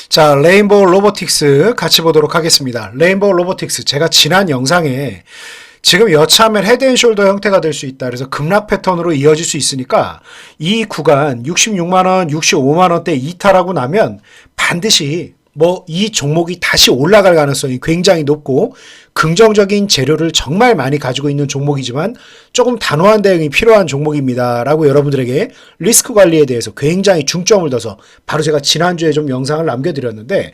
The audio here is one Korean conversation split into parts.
자, 레인보우 로보틱스 같이 보도록 하겠습니다. 레인보우 로보틱스, 제가 지난 영상에 지금 여차하면 헤드앤숄더 형태가 될 수 있다. 그래서 급락 패턴으로 이어질 수 있으니까 이 구간 66만원, 65만원대 이탈하고 나면 반드시 이 종목이 다시 올라갈 가능성이 굉장히 높고 긍정적인 재료를 정말 많이 가지고 있는 종목이지만 조금 단호한 대응이 필요한 종목입니다. 라고 여러분들에게 리스크 관리에 대해서 굉장히 중점을 둬서 바로 제가 지난주에 좀 영상을 남겨드렸는데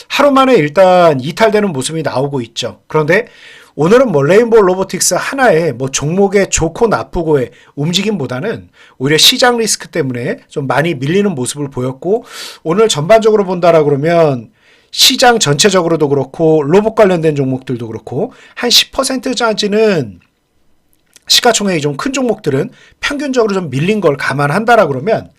하루 만에 일단 이탈되는 모습이 나오고 있죠. 그런데 오늘은 레인보우 로보틱스 하나의 종목의 좋고 나쁘고의 움직임보다는 오히려 시장 리스크 때문에 좀 많이 밀리는 모습을 보였고, 오늘 전반적으로 본다라 그러면 시장 전체적으로도 그렇고 로봇 관련된 종목들도 그렇고 한 10%짜리는 시가총액이 좀 큰 종목들은 평균적으로 좀 밀린 걸 감안한다라 그러면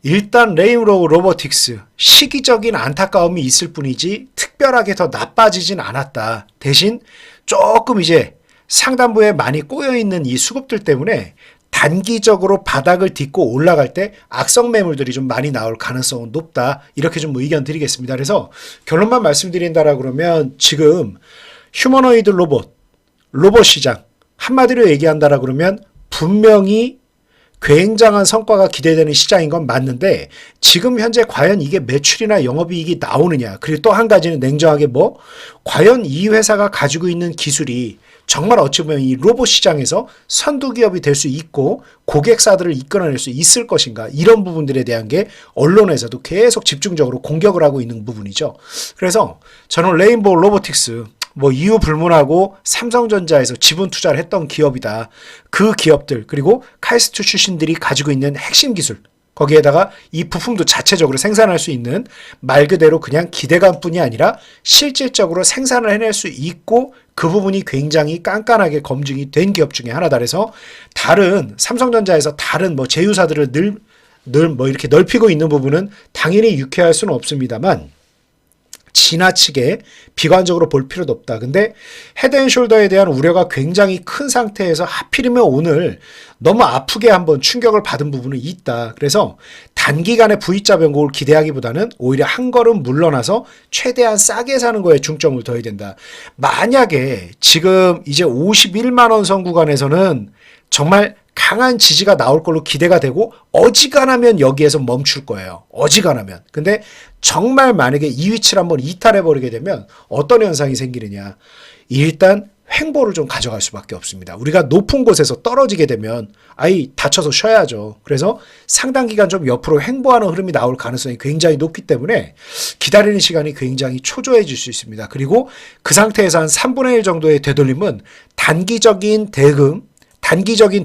일단 레인보우 로보틱스 시기적인 안타까움이 있을 뿐이지 특별하게 더 나빠지진 않았다. 대신 조금 이제 상단부에 많이 꼬여있는 이 수급들 때문에 단기적으로 바닥을 딛고 올라갈 때 악성 매물들이 좀 많이 나올 가능성은 높다. 이렇게 좀 의견 드리겠습니다. 그래서 결론만 말씀드린다라 그러면 지금 휴머노이드 로봇 시장 한마디로 얘기한다라 그러면 분명히 굉장한 성과가 기대되는 시장인 건 맞는데 지금 현재 과연 이게 매출이나 영업이익이 나오느냐, 그리고 또 한 가지는 냉정하게 과연 이 회사가 가지고 있는 기술이 정말 어찌 보면 이 로봇 시장에서 선두 기업이 될 수 있고 고객사들을 이끌어낼 수 있을 것인가, 이런 부분들에 대한 게 언론에서도 계속 집중적으로 공격을 하고 있는 부분이죠. 그래서 저는 레인보우 로보틱스 이유 불문하고 삼성전자에서 지분 투자를 했던 기업이다. 그 기업들, 그리고 카이스트 출신들이 가지고 있는 핵심 기술, 거기에다가 이 부품도 자체적으로 생산할 수 있는, 말 그대로 그냥 기대감뿐이 아니라 실질적으로 생산을 해낼 수 있고 그 부분이 굉장히 깐깐하게 검증이 된 기업 중에 하나다. 그래서 다른 삼성전자에서 다른 제휴사들을 늘 이렇게 넓히고 있는 부분은 당연히 유쾌할 수는 없습니다만 지나치게 비관적으로 볼 필요도 없다. 근데 헤드앤숄더에 대한 우려가 굉장히 큰 상태에서 하필이면 오늘 너무 아프게 한번 충격을 받은 부분은 있다. 그래서 단기간에 V자 변곡을 기대하기보다는 오히려 한 걸음 물러나서 최대한 싸게 사는 거에 중점을 둬야 된다. 만약에 지금 이제 51만 원 선 구간에서는 정말 강한 지지가 나올 걸로 기대가 되고 어지간하면 여기에서 멈출 거예요. 어지간하면. 근데 정말 만약에 이 위치를 한번 이탈해버리게 되면 어떤 현상이 생기느냐. 일단 횡보를 좀 가져갈 수밖에 없습니다. 우리가 높은 곳에서 떨어지게 되면 다쳐서 쉬어야죠. 그래서 상당 기간 좀 옆으로 횡보하는 흐름이 나올 가능성이 굉장히 높기 때문에 기다리는 시간이 굉장히 초조해질 수 있습니다. 그리고 그 상태에서 한 3분의 1 정도의 되돌림은 단기적인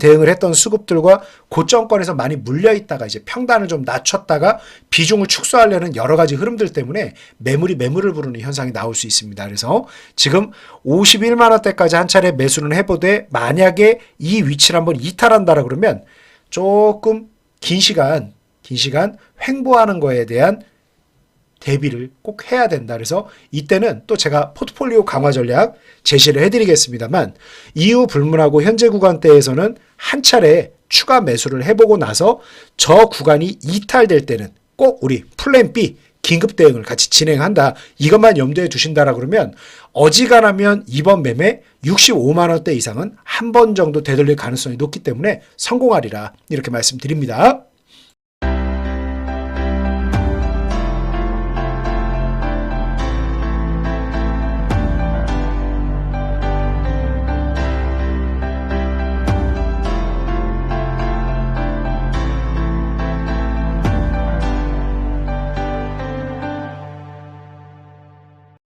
대응을 했던 수급들과 고점권에서 많이 물려있다가 이제 평단을 좀 낮췄다가 비중을 축소하려는 여러 가지 흐름들 때문에 매물이 매물을 부르는 현상이 나올 수 있습니다. 그래서 지금 51만 원대까지 한 차례 매수는 해보되 만약에 이 위치를 한번 이탈한다라 그러면 조금 긴 시간 횡보하는 거에 대한 대비를 꼭 해야 된다. 그래서 이때는 또 제가 포트폴리오 강화 전략 제시를 해드리겠습니다만 이유 불문하고 현재 구간대에서는 한 차례 추가 매수를 해보고 나서 저 구간이 이탈될 때는 꼭 우리 플랜 B 긴급 대응을 같이 진행한다. 이것만 염두에 두신다라 그러면 어지간하면 이번 매매 65만 원대 이상은 한 번 정도 되돌릴 가능성이 높기 때문에 성공하리라, 이렇게 말씀드립니다.